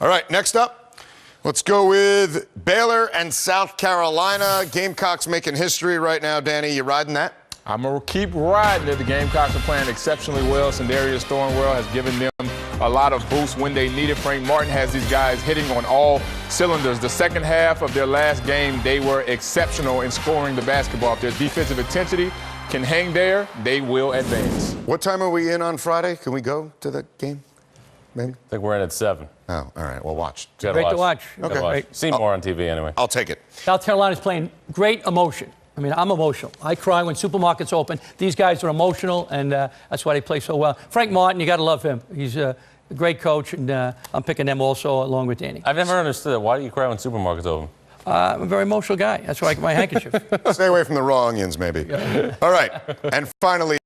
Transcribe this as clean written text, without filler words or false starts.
All right, next up, let's go with Baylor and South Carolina. Gamecocks making history right now. Danny, you riding that? I'm going to keep riding it. The Gamecocks are playing exceptionally well. Sindarius Thornwell has given them a lot of boosts when they need it. Frank Martin has these guys hitting on all cylinders. The second half of their last game, they were exceptional in scoring the basketball. If their defensive intensity can hang there, they will advance. What time are we in on Friday? Can we go to the game? Maybe? I think we're in at 7. Oh, all right. We'll watch. Great to watch. Okay. Great. See more on TV anyway. I'll take it. South Carolina's playing great emotion. I mean, I'm emotional. I cry when supermarkets open. These guys are emotional, and that's why they play so well. Frank Martin, you got to love him. He's a great coach, and I'm picking them also along with Danny. I've never understood that. Why do you cry when supermarkets open? I'm a very emotional guy. That's why I get my handkerchief. Stay away from the raw onions, maybe. Yeah. All right. And finally,